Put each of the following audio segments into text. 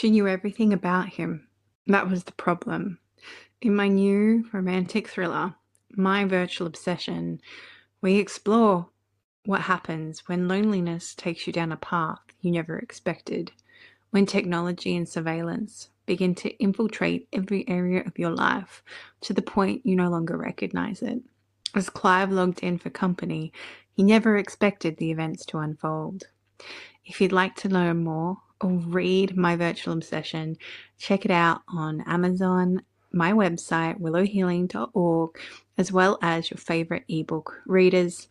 She knew everything about him. That was the problem. In my new romantic thriller, My Virtual Obsession, we explore what happens when loneliness takes you down a path you never expected, when technology and surveillance begin to infiltrate every area of your life to the point you no longer recognize it. As Clive logged in for company, he never expected the events to unfold. If you'd like to learn more or read My Virtual Obsession, check it out on Amazon, my website, willowhealing.org, as well as your favorite ebook readers.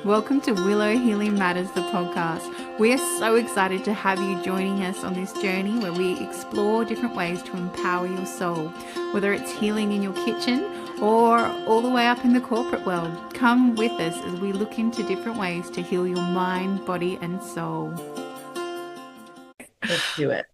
Welcome to Willow Healing Matters, the podcast. We are so excited to have you joining us on this journey where we explore different ways to empower your soul, whether it's healing in your kitchen or all the way up in the corporate world. Come with us as we look into different ways to heal your mind, body, and soul. Let's do it.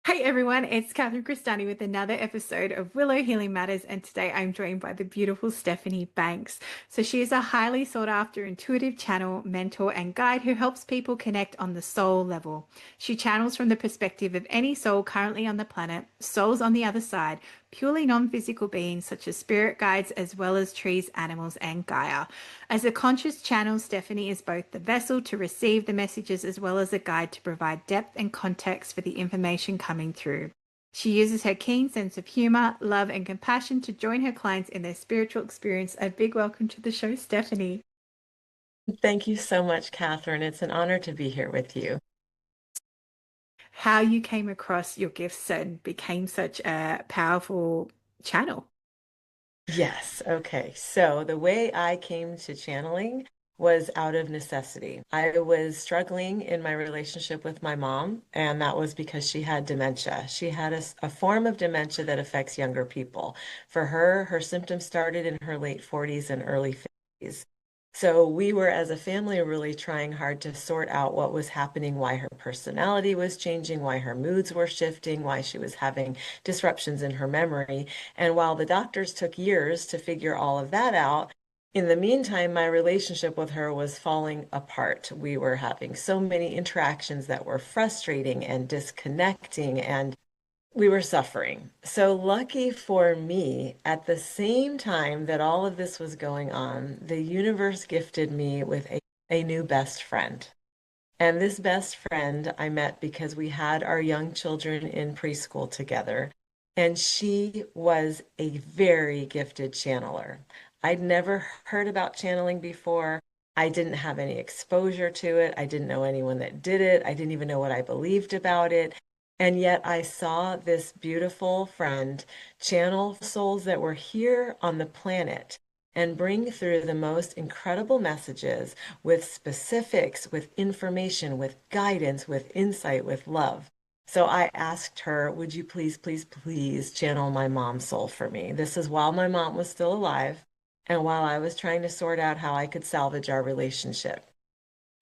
Hey everyone, it's Catherine Crestani with another episode of Willow Healing Matters, and today I'm joined by the beautiful Stephanie Banks. So she is a highly sought after intuitive channel, mentor, and guide who helps people connect on the soul level. She channels from the perspective of any soul currently on the planet, souls on the other side, purely non-physical beings such as spirit guides, as well as trees, animals, and Gaia. As a conscious channel, Stephanie is both the vessel to receive the messages as well as a guide to provide depth and context for the information coming through. She uses her keen sense of humor, love, and compassion to join her clients in their spiritual experience. A big welcome to the show, Stephanie. Thank you so much, Catherine. It's an honor to be here with you. How you came across your gifts and became such a powerful channel. Yes. Okay. So the way I came to channeling was out of necessity. I was struggling in my relationship with my mom, and that was because she had dementia. She had a form of dementia that affects younger people. For her, her symptoms started in her late 40s and early 50s. So we were, as a family, really trying hard to sort out what was happening, why her personality was changing, why her moods were shifting, why she was having disruptions in her memory. And while the doctors took years to figure all of that out, in the meantime, my relationship with her was falling apart. We were having so many interactions that were frustrating and disconnecting, and we were suffering. So lucky for me, at the same time that all of this was going on, the universe gifted me with a new best friend. And this best friend I met because we had our young children in preschool together. And she was a very gifted channeler. I'd never heard about channeling before. I didn't have any exposure to it. I didn't know anyone that did it. I didn't even know what I believed about it. And yet I saw this beautiful friend channel souls that were here on the planet and bring through the most incredible messages with specifics, with information, with guidance, with insight, with love. So I asked her, would you please, please, please channel my mom's soul for me? This is while my mom was still alive and while I was trying to sort out how I could salvage our relationship.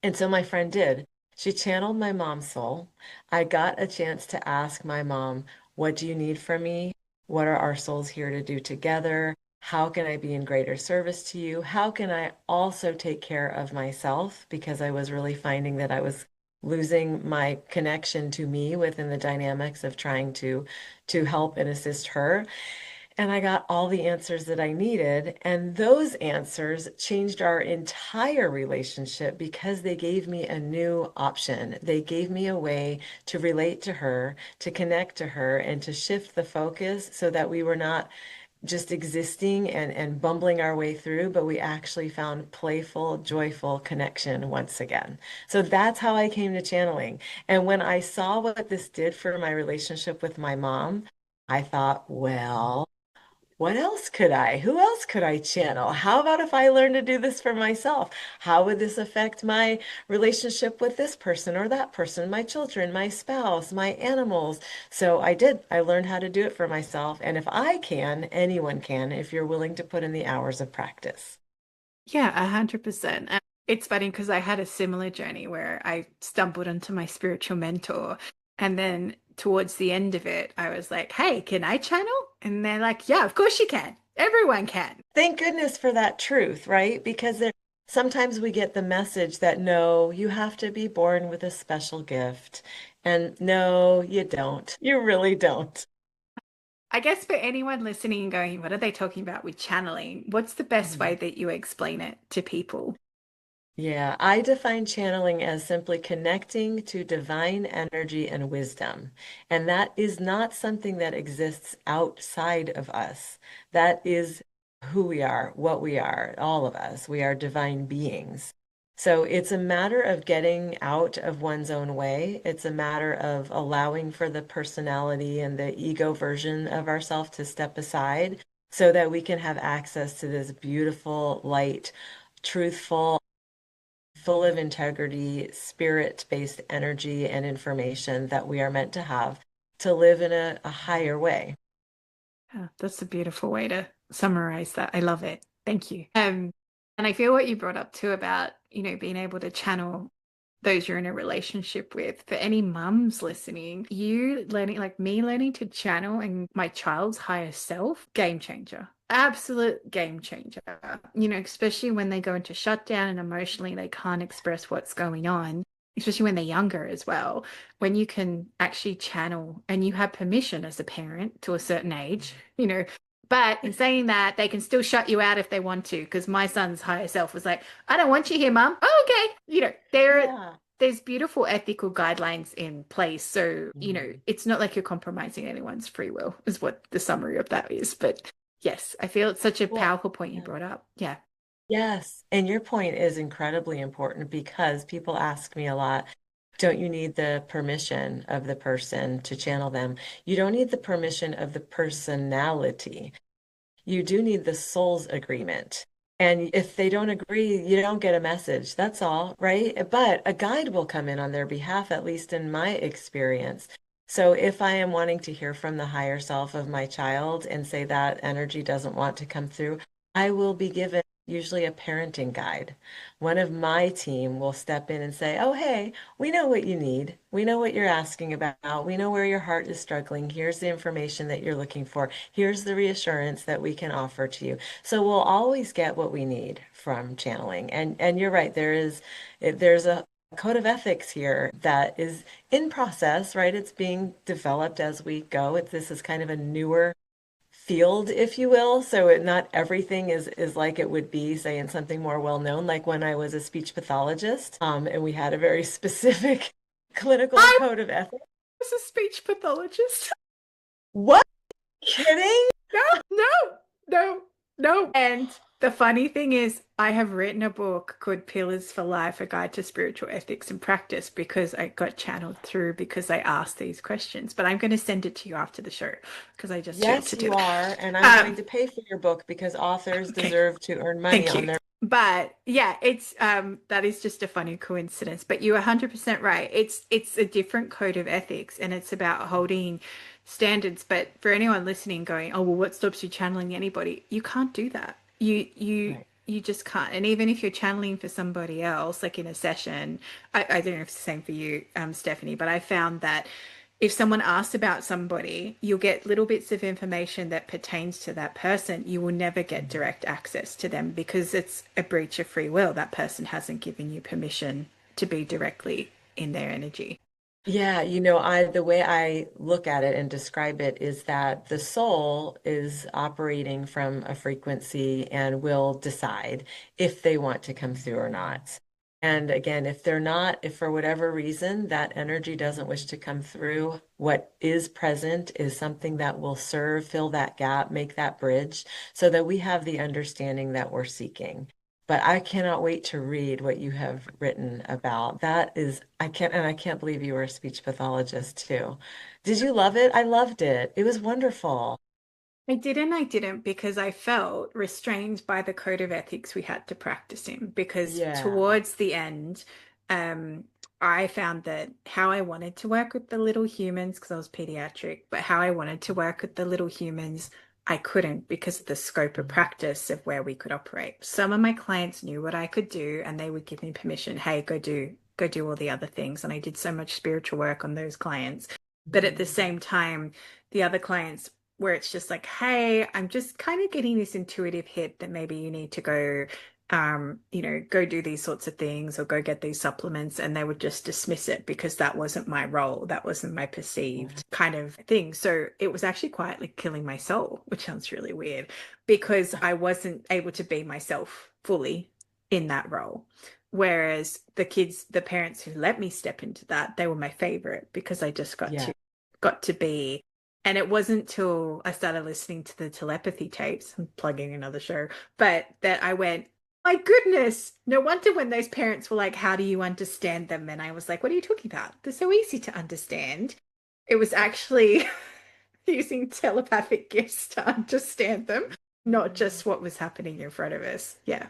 And so my friend did. She channeled my mom's soul. I got a chance to ask my mom, what do you need from me? What are our souls here to do together? How can I be in greater service to you? How can I also take care of myself? Because I was really finding that I was losing my connection to me within the dynamics of trying to help and assist her. And I got all the answers that I needed. And those answers changed our entire relationship because they gave me a new option. They gave me a way to relate to her, to connect to her, and to shift the focus so that we were not just existing and bumbling our way through, but we actually found playful, joyful connection once again. So that's how I came to channeling. And when I saw what this did for my relationship with my mom, I thought, well, what else could I? Who else could I channel? How about if I learn to do this for myself? How would this affect my relationship with this person or that person, my children, my spouse, my animals? So I did. I learned how to do it for myself. And if I can, anyone can if you're willing to put in the hours of practice. Yeah, 100%. And it's funny because I had a similar journey where I stumbled onto my spiritual mentor. And then towards the end of it, I was like, hey, can I channel? And they're like, yeah, of course you can. Everyone can. Thank goodness for that truth, right? Because sometimes we get the message that no, you have to be born with a special gift. And no, you don't. You really don't. I guess for anyone listening and going, what are they talking about with channeling? What's the best way Mhm. that you explain it to people? Yeah, I define channeling as simply connecting to divine energy and wisdom. And that is not something that exists outside of us. That is who we are, what we are, all of us. We are divine beings. So it's a matter of getting out of one's own way. It's a matter of allowing for the personality and the ego version of ourselves to step aside so that we can have access to this beautiful, light, truthful, full of integrity, spirit-based energy and information that we are meant to have to live in a higher way. Yeah, that's a beautiful way to summarize that. I love it. Thank you. And I feel what you brought up too about, being able to channel those you're in a relationship with. For any mums listening, you learning, like me learning to channel and my child's higher self, game changer. Absolute game changer. Especially when they go into shutdown and emotionally they can't express what's going on, especially when they're younger as well. When you can actually channel and you have permission as a parent to a certain age, but in saying that, they can still shut you out if they want to, because my son's higher self was like, I don't want you here, mum. Oh, okay. Yeah. There's beautiful ethical guidelines in place. So, Mhm. it's not like you're compromising anyone's free will, is what the summary of that is. But yes, I feel it's such a Well, powerful point you yeah. brought up. Yeah. Yes. And your point is incredibly important because people ask me a lot, don't you need the permission of the person to channel them? You don't need the permission of the personality. You do need the soul's agreement. And if they don't agree, you don't get a message. That's all, right? But a guide will come in on their behalf, at least in my experience. So if I am wanting to hear from the higher self of my child and say that energy doesn't want to come through, I will be given usually a parenting guide. One of my team will step in and say, oh, hey, we know what you need. We know what you're asking about. We know where your heart is struggling. Here's the information that you're looking for. Here's the reassurance that we can offer to you. So we'll always get what we need from channeling. And you're right, there's a code of ethics here that is in process, right? It's being developed as we go. This is kind of a newer field, if you will. So not everything is like it would be, say, in something more well known, like when I was a speech pathologist, and we had a very specific clinical I code of ethics. was a speech pathologist. What? Kidding? No, no, no, no. And the funny thing is, I have written a book called Pillars for Life, A Guide to Spiritual Ethics and Practice, because I got channeled through because I asked these questions. But I'm going to send it to you after the show because I just feel Yes, to do you that. are. And I'm going Um, to pay for your book because authors okay, deserve to earn money thank on you. their. But yeah, it's that is just a funny coincidence. But you're 100% right. It's a different code of ethics and it's about holding standards. But for anyone listening going, oh well, what stops you channeling anybody? You can't do that. Right. You just can't. And even if you're channeling for somebody else, like in a session, I don't know if it's the same for you, Stephanie, but I found that if someone asks about somebody, you'll get little bits of information that pertains to that person. You will never get Mhm. direct access to them because it's a breach of free will. That person hasn't given you permission to be directly in their energy. Yeah, the way I look at it and describe it is that the soul is operating from a frequency and will decide if they want to come through or not. And again, if they're not, if for whatever reason that energy doesn't wish to come through, what is present is something that will serve, fill that gap, make that bridge so that we have the understanding that we're seeking. But I cannot wait to read what you have written about. I can't believe you were a speech pathologist too. Did you love it? I loved it. It was wonderful. I didn't because I felt restrained by the code of ethics we had to practice in. Because Yeah. towards the end, um, I found that how I wanted to work with the little humans, because I was pediatric, but how I wanted to work with the little humans, I couldn't because of the scope of practice of where we could operate. Some of my clients knew what I could do and they would give me permission, hey, go do all the other things. And I did so much spiritual work on those clients. But at the Mhm. same time, the other clients where it's just like, hey, I'm just kind of getting this intuitive hit that maybe you need to go go do these sorts of things or go get these supplements, and they would just dismiss it because that wasn't my role, that wasn't my perceived kind of thing. So it was actually quietly killing my soul, which sounds really weird, because I wasn't able to be myself fully in that role. Whereas the parents who let me step into that, they were my favorite because I just Yeah. got to be. And it wasn't till I started listening to the telepathy tapes, I'm plugging another show, but that I went, my goodness, no wonder when those parents were like, how do you understand them? And I was like, what are you talking about? They're so easy to understand. It was actually using telepathic gifts to understand them, not just what was happening in front of us. Yeah.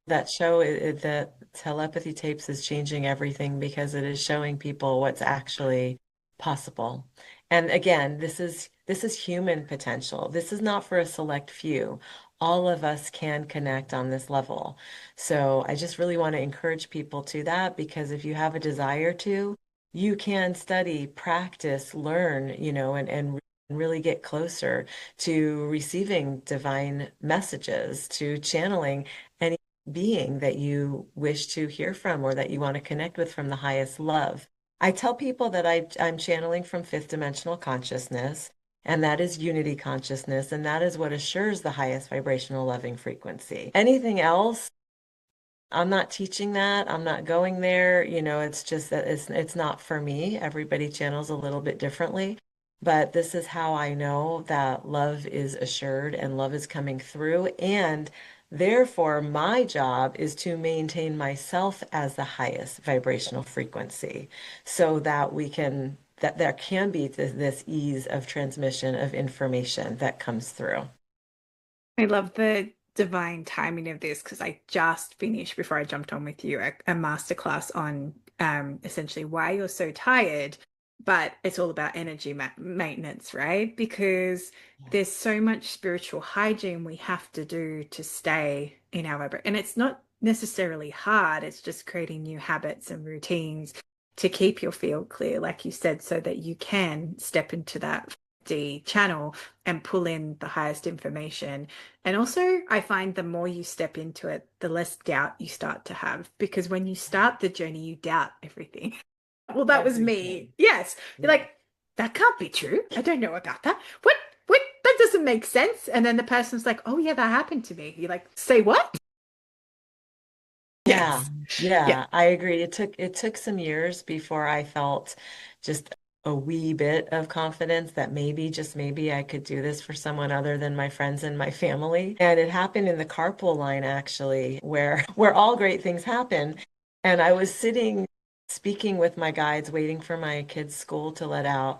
That show, the telepathy tapes is changing everything because it is showing people what's actually possible. And again, this is human potential. This is not for a select few. All of us can connect on this level. So I just really want to encourage people to that because if you have a desire to, you can study, practice, learn, and really get closer to receiving divine messages, to channeling being that you wish to hear from or that you want to connect with from the highest love. I tell people that I'm channeling from fifth dimensional consciousness, and that is unity consciousness, and that is what assures the highest vibrational loving frequency. Anything else, I'm not teaching that. I'm not going there. It's just that it's not for me. Everybody channels a little bit differently. But this is how I know that love is assured and love is coming through. And therefore, my job is to maintain myself as the highest vibrational frequency so that that there can be this ease of transmission of information that comes through. I love the divine timing of this because I just finished before I jumped on with you a masterclass on essentially why you're so tired, but it's all about energy ma maintenance, right? Because there's so much spiritual hygiene we have to do to stay in our vibration. And it's not necessarily hard, it's just creating new habits and routines to keep your field clear, like you said, so that you can step into that D channel and pull in the highest information. And also, I find the more you step into it, the less doubt you start to have. Because when you start the journey, you doubt everything. Well, that was me. Everything. Yes. You're Yeah. like, that can't be true. I don't know about that. What? What? That doesn't make sense. And then the person's like, oh, yeah, that happened to me. You're like, say what? Yeah, Yes. Yeah. yeah, I agree. It took some years before I felt just a wee bit of confidence that maybe, just maybe I could do this for someone other than my friends and my family. And it happened in the carpool line actually, where all great things happen. And I was sitting speaking with my guides, waiting for my kids' school to let out.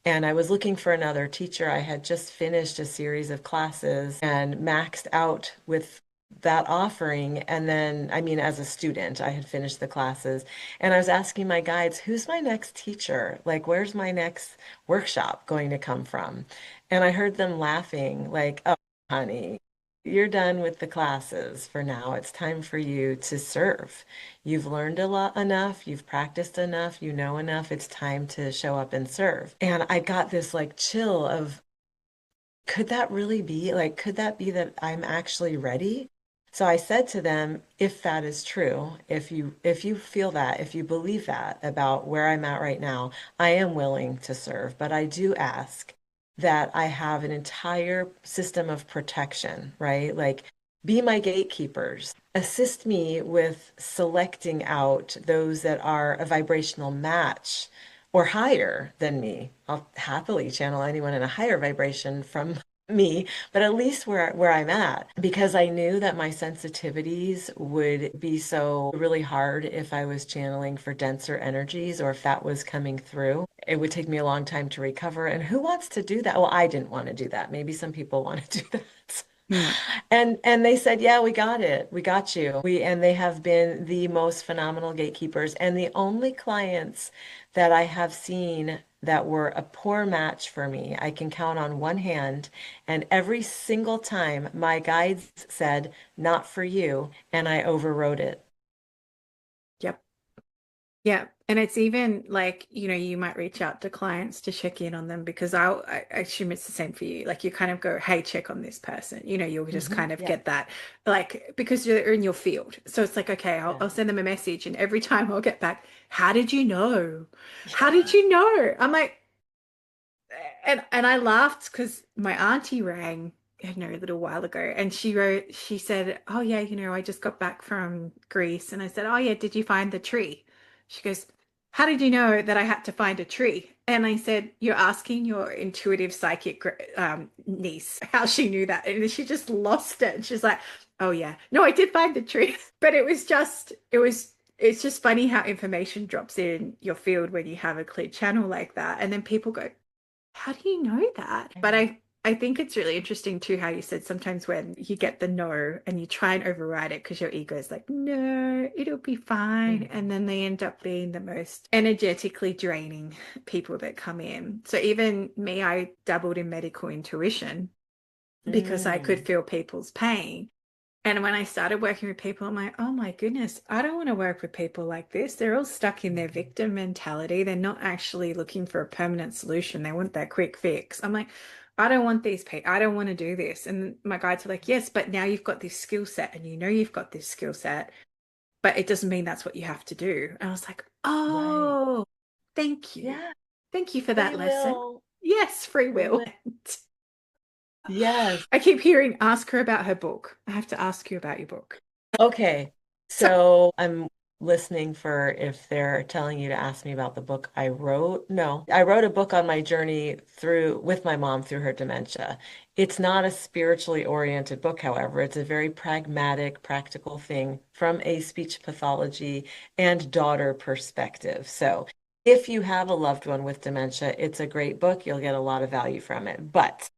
And I was looking for another teacher. I had just finished a series of classes and maxed out with that offering. And then, I mean, as a student, I had finished the classes and I was asking my guides, who's my next teacher? Like, where's my next workshop going to come from? And I heard them laughing, like, oh, honey, you're done with the classes for now. It's time for you to serve. You've learned a lot enough, you've practiced enough, you know enough. It's time to show up and serve. And I got this like chill of, could that really be? Like, could that be that I'm actually ready? So I said to them, if that is true, if you feel that, if you believe that about where I'm at right now, I am willing to serve, but I do ask that I have an entire system of protection, right? Like, be my gatekeepers. Assist me with selecting out those that are a vibrational match or higher than me. I'll happily channel anyone in a higher vibration from me, but at least where I'm at, because I knew that my sensitivities would be so really hard if I was channeling for denser energies or if that was coming through. It would take me a long time to recover. And who wants to do that? Well, I didn't want to do that. Maybe some people want to do that. Hmm. And they said, "Yeah, we got it. We got you." And they have been the most phenomenal gatekeepers and the only clients that I have seen that were a poor match for me. I can count on one hand, and every single time my guides said, "Not for you," and I overrode it. Yep. Yeah. And it's even like, you might reach out to clients to check in on them because I assume it's the same for you. Like you kind of go, hey, check on this person. You'll just kind of Yeah. get that, like, because you're in your field. So it's like, okay, I'll Yes. send them a message. And every time I'll get back, how did you know? How did Yeah. you know? I'm like, and I laughed because my auntie rang, a little while ago, and she said, "Oh yeah, I just got back from Greece," and I said, "Oh yeah, did you find the tree?" She goes, "How did you know that I had to find a tree?" And I said, "You're asking your intuitive psychic niece how she knew that," and she just lost it. She's like, "Oh yeah, no, I did find the tree," but It's just funny how information drops in your field when you have a clear channel like that. And then people go, how do you know that? I But know. I think it's really interesting too how you said sometimes when you get the no and you try and override it because your ego is like, no, it'll be fine. Mhm. And then they end up being the most energetically draining people that come in. So even me, I dabbled in medical intuition because I could Mm. feel people's pain. And when I started working with people, I'm like, oh my goodness, I don't want to work with people like this. They're all stuck in their Mhm. victim mentality. They're not actually looking for a permanent solution. They want that quick fix. I'm like, I don't want these people. I don't want to do this. And my guides are like, yes, but now you've got this skill set and you've got this skill set, but it doesn't mean that's what you have to do. And I was like, Right. oh, thank you. Yeah. Thank you for Free that lesson. will. Yes, free Free will. will. Yes. I keep hearing, ask her about her book. I have to ask you about your book. Okay. So, So I'm listening for if they're telling you to ask me about the book I wrote. No, I wrote a book on my journey through with my mom through her dementia. It's not a spiritually oriented book, however. It's a very pragmatic, practical thing from a speech pathology and daughter perspective. So if you have a loved one with dementia, it's a great book. You'll get a lot of value from it. But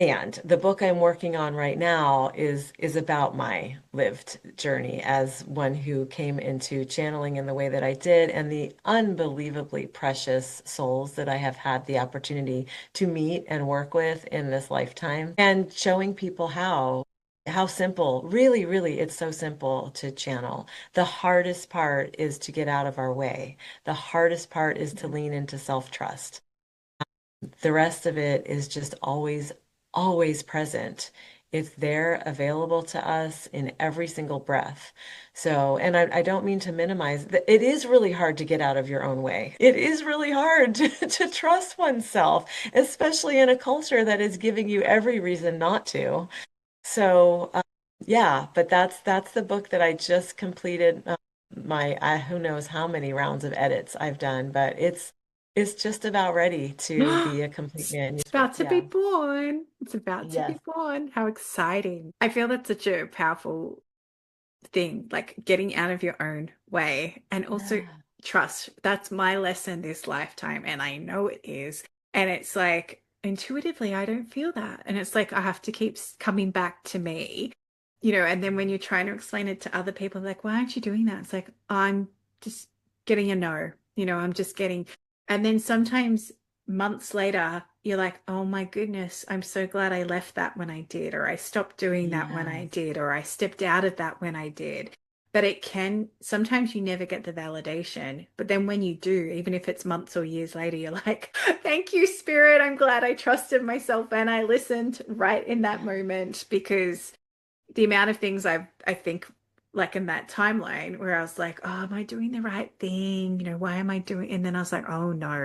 and the book I'm working on right now is about my lived journey as one who came into channeling in the way that I did and the unbelievably precious souls that I have had the opportunity to meet and work with in this lifetime and showing people how simple, really, really, it's so simple to channel. The hardest part is to get out of our way. The hardest part is to lean into self-trust. The rest of it is just always, always present. It's there available to us in every single breath. So, and I don't mean to minimize that it is really hard to get out of your own way. It is really hard to trust oneself, especially in a culture that is giving you every reason not to. So, yeah, but that's the book that I just completed. Who knows how many rounds of edits I've done, but it's just about ready to be a complete it's manuscript. about to be Yeah. born. It's about to be Yes. born. How exciting. I feel that's such a powerful thing, like getting out of your own way and also Yeah. trust. That's my lesson this lifetime, and I know it is. And it's like intuitively, I don't feel that. And it's like I have to keep coming back to me, and then when you're trying to explain it to other people, like, why aren't you doing that? It's like, I'm just getting a no, I'm just getting, and then sometimes months later, you're like, oh my goodness, I'm so glad I left that when I did, or I stopped doing that when I Yes. did, or I stepped out of that when I did. But it can, sometimes you never get the validation. But then when you do, even if it's months or years later, you're like, thank you, Spirit. I'm glad I trusted myself and I listened right in that Yeah. moment because the amount of things I think like in that timeline where I was like, oh, am I doing the right thing? Why am I doing? And then I was like, oh no,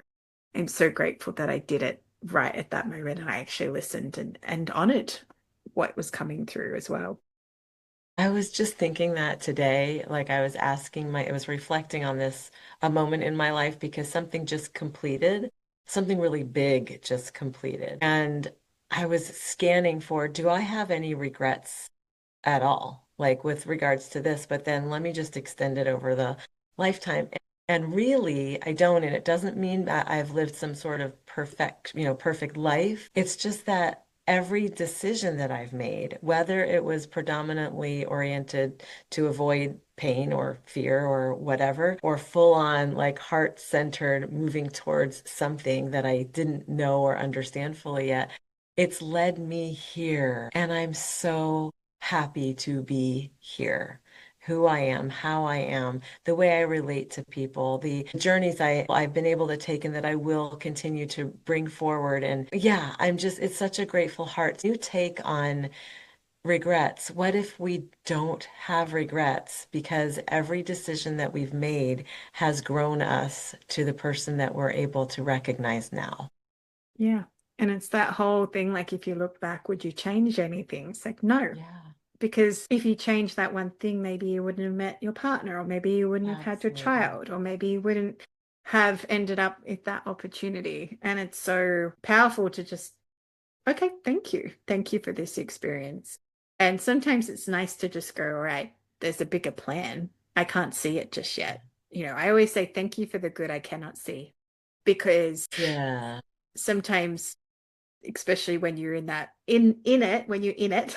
I'm so grateful that I did it right at that moment and I actually listened and honored what was coming through as well. I was just thinking that today, like I was reflecting on this a moment in my life because something just completed, something really big just completed. And I was scanning for, do I have any regrets at all, like with regards to this? But then let me just extend it over the lifetime. And really, I don't, and it doesn't mean that I've lived some sort of perfect life. It's just that every decision that I've made, whether it was predominantly oriented to avoid pain or fear or whatever, or full on like heart-centered moving towards something that I didn't know or understand fully yet, it's led me here. And I'm so happy to be here. who I am, how I am, the way I relate to people, the journeys I've been able to take and that I will continue to bring forward. And yeah, it's such a grateful heart. New take on regrets. What if we don't have regrets? Because every decision that we've made has grown us to the person that we're able to recognize now. Yeah. And it's that whole thing, like, if you look back, would you change anything? It's like, no, Yeah, because if you change that one thing, maybe you wouldn't have met your partner, or maybe you wouldn't have had your absolutely. child, or maybe you wouldn't have ended up with that opportunity. And it's so powerful to just, okay, thank you. Thank you for this experience. And sometimes it's nice to just go, all right, there's a bigger plan. I can't see it just yet. I always say thank you for the good I cannot see, because Yeah. sometimes, especially when you're in that in it, when you're in it,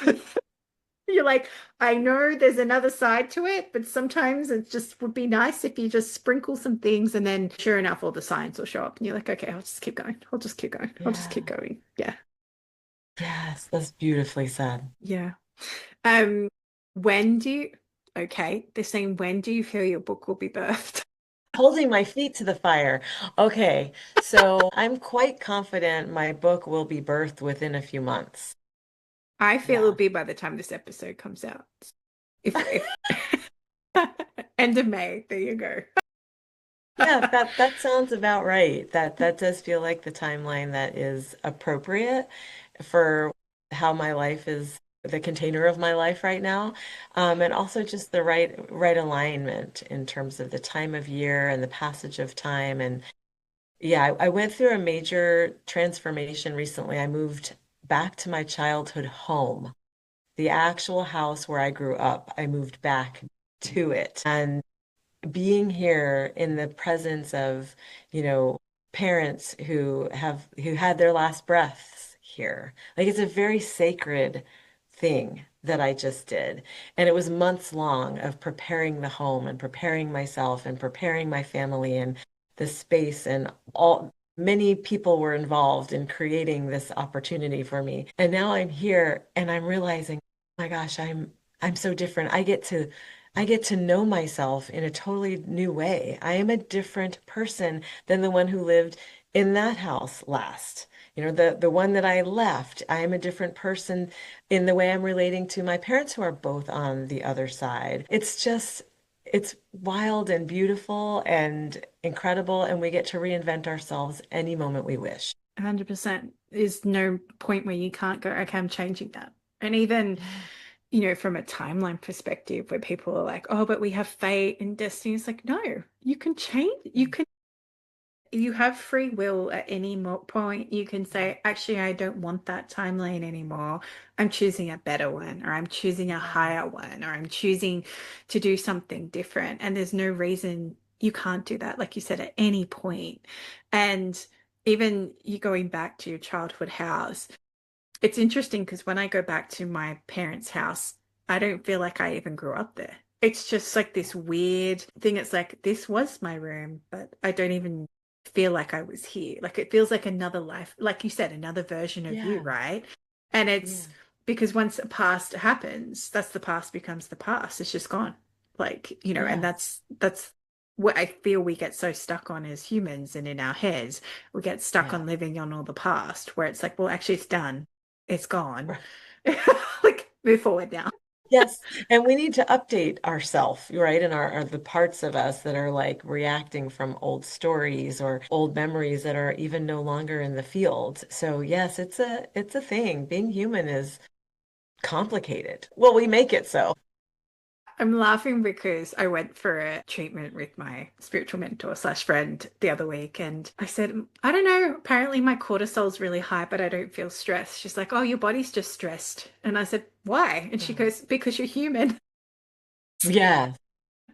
you're like, I know there's another side to it, but sometimes it just would be nice if you just sprinkle some things, and then sure enough, all the signs will show up and you're like, okay, I'll just keep going. I'll just keep going. I'll just keep Yeah. going. Yeah. Yes, that's beautifully said. Yeah. Um, when do you, okay, they're saying, when do you feel your book will be birthed? Holding my feet to the fire. Okay, so I'm quite confident my book will be birthed within a few months. I feel it'll Yeah. be by the time this episode comes out. If end of May, there you go. Yeah, that sounds about right. That does feel like the timeline that is appropriate for how my life is, the container of my life right now. And also just the right alignment in terms of the time of year and the passage of time. And yeah, I went through a major transformation recently. I moved back to my childhood home, the actual house where I grew up. I moved back to it. And being here in the presence of, you know, parents who had their last breaths here. Like it's a very sacred thing that I just did. And it was months long of preparing the home and preparing myself and preparing my family and the space and all many people were involved in creating this opportunity for me. And now I'm here and I'm realizing, oh my gosh, I'm so different. I get to know myself in a totally new way. I am a different person than the one who lived in that house last. The one that I left. I am a different person in the way I'm relating to my parents who are both on the other side. It's wild and beautiful and incredible, and we get to reinvent ourselves any moment we wish. 100%. There's no point where you can't go, okay, I'm changing that. And even, Yeah, from a timeline perspective, where people are like, oh, but we have fate and destiny. It's like, no, you can change. You have free will at any point. You can say, actually, I don't want that timeline anymore. I'm choosing a better one, or I'm choosing a yeah, higher one, or I'm choosing to do something different. And there's no reason you can't do that, like you said, at any point. And even you going back to your childhood house, it's interesting because when I go back to my parents' house, I don't feel like I even grew up there. It's just like this weird thing. It's like, this was my room, but I don't even feel like I was here. Like it feels like another life, like you said, another version of you, yeah, right? And yeah, it's because once the past happens, that's the past becomes the past. It's just gone. Like, and yeah, that's what I feel we get so stuck on as humans and in our heads. We get stuck yeah. on living on all the past, where it's like, well, actually, it's done, it's gone. Right. Like, move forward now. Yes, and we need to update ourself, right? And our the parts of us that are like reacting from old stories or old memories that are even no longer in the field. So yes, it's a thing. Being human is complicated. Well, we make it so. I'm laughing because I went for a treatment with my spiritual mentor slash friend the other week, and I said, I don't know, apparently my cortisol's really high, but I don't feel stressed. She's like, oh, your body's just stressed. And I said, why? And she Right. goes, because you're human. Yeah,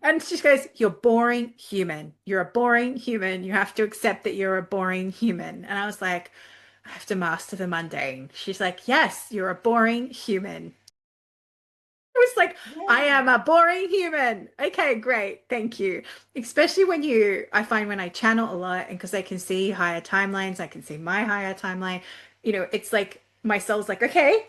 And she goes, you're boring human. You're a boring human. You have to accept that you're a boring human. And I was like, I have to master the mundane. She's like, yes, you're a boring human. I was like, I yeah, am a boring human. Okay, great. Thank you. Especially I find when I channel a lot, and because I can see higher timelines, I can see my higher timeline, it's like my soul's like, okay,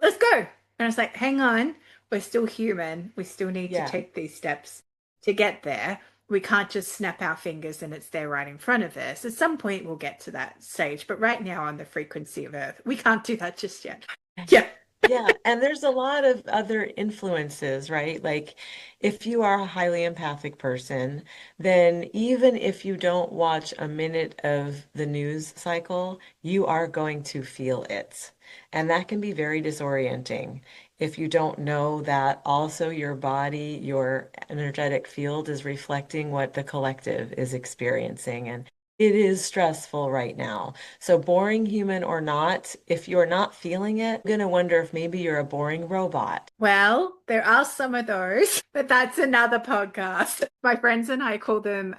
let's go. And I was like, hang on. we're still human. We still need to Yeah. take these steps to get there. We can't just snap our fingers and it's there right in front of us. At some point, we'll get to that stage. But right now, on the frequency of Earth, we can't do that just yet. Yeah. Yeah, and there's a lot of other influences, right? Like if you are a highly empathic person, then even if you don't watch a minute of the news cycle, you are going to feel it. And that can be very disorienting if you don't know that also your body, your energetic field is reflecting what the collective is experiencing. And it is stressful right now. So boring human or not, if you're not feeling it, I'm going to wonder if maybe you're a boring robot. Well, there are some of those, but that's another podcast. My friends and I call them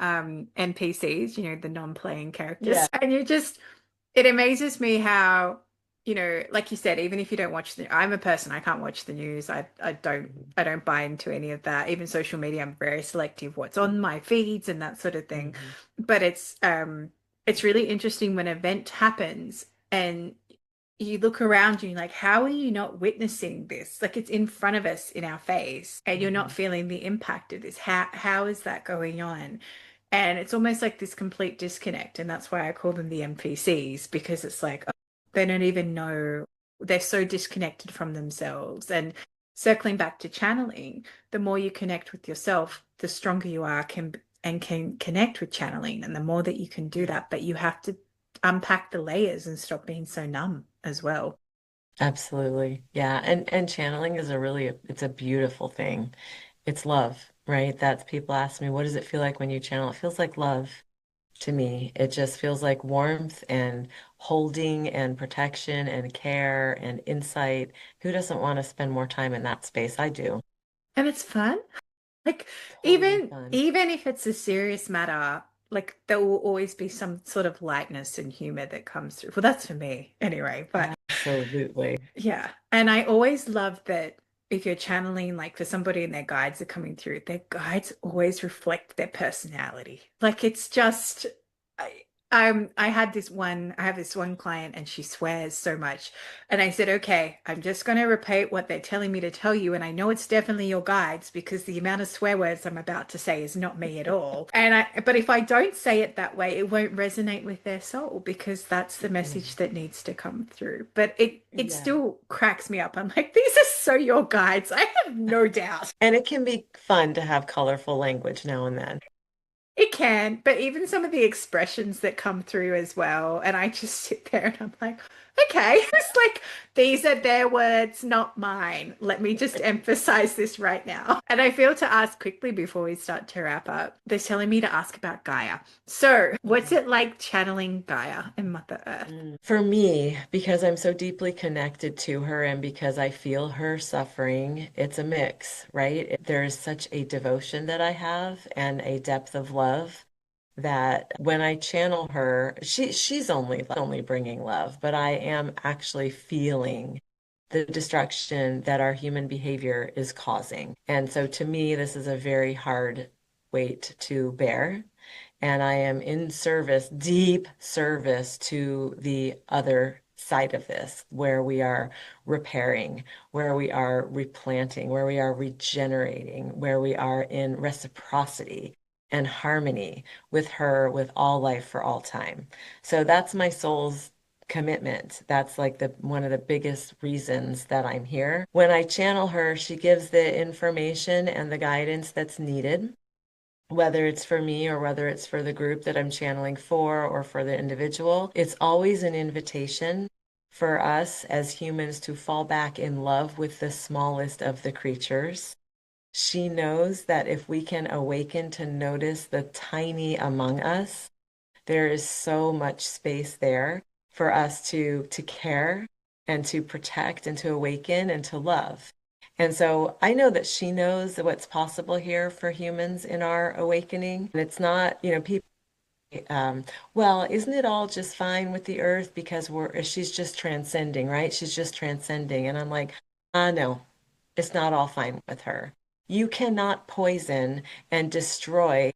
NPCs, the non-playing characters. Yeah. And it amazes me how, like you said, even if you don't watch I'm a person, I can't watch the news. I don't buy into any of that. Even social media, I'm very selective what's on my feeds and that sort of thing. Mhm. But it's really interesting when an event happens and you look around you and you're like, how are you not witnessing this? Like it's in front of us in our face and you're not Mhm. feeling the impact of this. How is that going on? And it's almost like this complete disconnect. And that's why I call them the NPCs, because it's like, oh, they don't even know, they're so disconnected from themselves. And circling back to channeling, the more you connect with yourself, the stronger you are can connect with channeling. And the more that you can do Yeah, that, but you have to unpack the layers and stop being so numb as well. absolutely. Yeah. And channeling is it's a beautiful thing. It's love, right? That's people ask me, what does it feel like when you channel? It feels like love to me. It just feels like warmth and holding and protection and care and insight. Who doesn't want to spend more time in that space? I do. And it's fun. Like Totally even fun. even if it's a serious matter, like there will always be some sort of lightness and humor that comes through. Well, that's for me anyway. But Absolutely. yeah. And I always love that if you're channeling, like for somebody and their guides are coming through, their guides always reflect their personality. Like it's just, I, I have this one client and she swears so much. And I said, okay, I'm just going to repeat what they're telling me to tell you. And I know it's definitely your guides because the amount of swear words I'm about to say is not me at all. But if I don't say it that way, it won't resonate with their soul because that's the message Mhm. that needs to come through. But it Yeah. still cracks me up. I'm like, these are so your guides. I have no doubt. And it can be fun to have colorful language now and then. It can, but even some of the expressions that come through as well. And I just sit there and I'm like, okay, it's like these are their words, not mine. Let me just emphasize this right now. And I feel to ask quickly before we start to wrap up. They're telling me to ask about Gaia. So, what's Mhm. it like channeling Gaia and Mother Earth? For me, because I'm so deeply connected to her and because I feel her suffering, it's a mix, right? There is such a devotion that I have and a depth of love that when I channel her, she's only bringing love, but I am actually feeling the destruction that our human behavior is causing. And so to me, this is a very hard weight to bear. And I am in service, deep service to the other side of this, where we are repairing, where we are replanting, where we are regenerating, where we are in reciprocity and harmony with her, with all life for all time. So that's my soul's commitment. That's like the one of the biggest reasons that I'm here. When I channel her, she gives the information and the guidance that's needed, whether it's for me or whether it's for the group that I'm channeling for or for the individual. It's always an invitation for us as humans to fall back in love with the smallest of the creatures. She knows that if we can awaken to notice the tiny among us, there is so much space there for us to care and to protect and to awaken and to love. And so I know that she knows what's possible here for humans in our awakening. And it's not, people, well, isn't it all just fine with the earth because she's just transcending, right? She's just transcending. And I'm like, no, it's not all fine with her. You cannot poison and destroy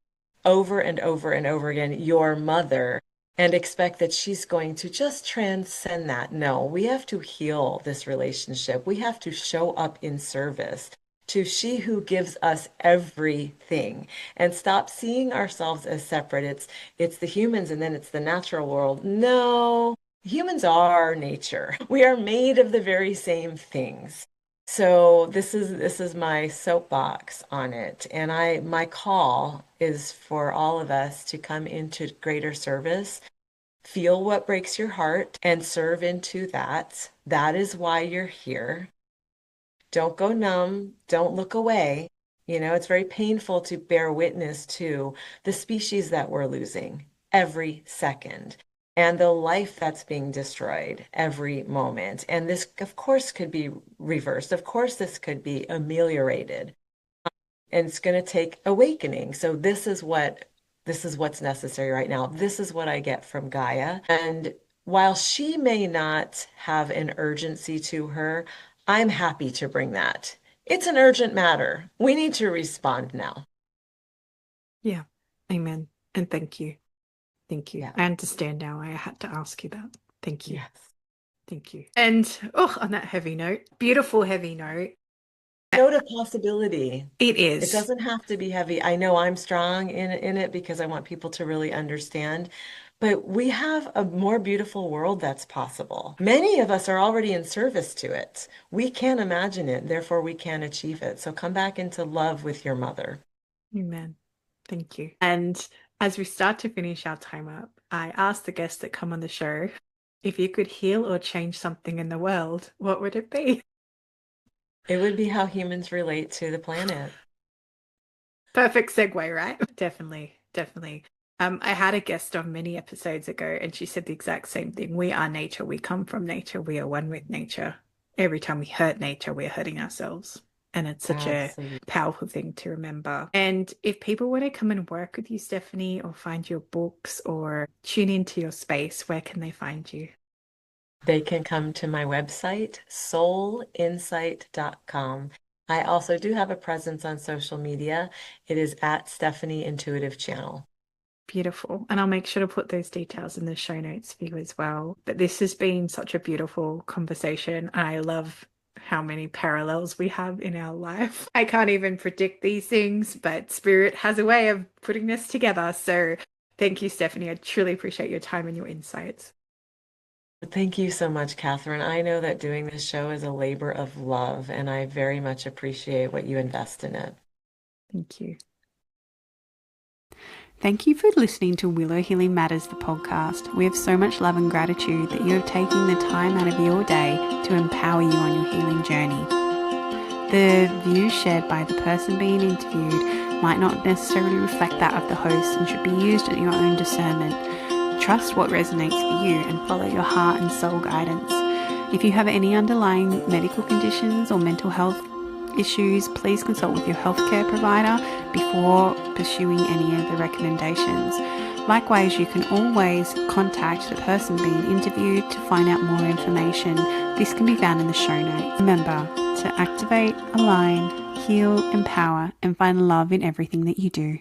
over and over and over again your mother and expect that she's going to just transcend that. No, we have to heal this relationship. We have to show up in service. to she who gives us everything, and stop seeing ourselves as separate. It's the humans and then it's the natural world. No, humans are nature. We are made of the very same things. So this is my soapbox on it. And my call is for all of us to come into greater service. Feel what breaks your heart and serve into that. That is why you're here. Don't go numb. Don't look away. It's very painful to bear witness to the species that we're losing every second and the life that's being destroyed every moment. And this, of course, could be reversed. Of course, this could be ameliorated. And it's going to take awakening. So this is what's necessary right now. This is what I get from Gaia. And while she may not have an urgency to her, I'm happy to bring that. It's an urgent matter. We need to respond now. Yeah. Amen. And thank you. Thank you. Yeah. I understand now. I had to ask you that. Thank you. Yes. Thank you. And on that heavy note, beautiful heavy note, Note of possibility. it It is. doesn't have to be heavy. I know I'm strong in it because I want people to really understand. But we have a more beautiful world that's possible. Many of us are already in service to it. We can't imagine it, therefore we can't achieve it. So come back into love with your mother. Amen. Thank you. And as we start to finish our time up, I asked the guests that come on the show, if you could heal or change something in the world, what would it be? It would be how humans relate to the planet. Perfect segue, right? Definitely, definitely. I had a guest on many episodes ago, and she said the exact same thing. We are nature. We come from nature. We are one with nature. Every time we hurt nature, we're hurting ourselves. And it's such a Absolutely. powerful thing to remember. And if people want to come and work with you, Stephanie, or find your books or tune into your space, where can they find you? They can come to my website, soulinsight.com. I also do have a presence on social media. It is at Stephanie Intuitive Channel. Beautiful. And I'll make sure to put those details in the show notes for you as well. But this has been such a beautiful conversation. I love how many parallels we have in our life. I can't even predict these things, but Spirit has a way of putting this together. So thank you, Stephanie. I truly appreciate your time and your insights. Thank you so much, Catherine. I know that doing this show is a labor of love, and I very much appreciate what you invest in it. Thank you. Thank you for listening to Willow Healing Matters, the podcast. We have so much love and gratitude that you have taken the time out of your day to empower you on your healing journey. The views shared by the person being interviewed might not necessarily reflect that of the host and should be used at your own discernment. Trust what resonates for you and follow your heart and soul guidance. If you have any underlying medical conditions or mental health issues, please consult with your healthcare provider before pursuing any of the recommendations. Likewise, you can always contact the person being interviewed to find out more information. This can be found in the show notes. Remember to activate, align, heal, empower, and find love in everything that you do.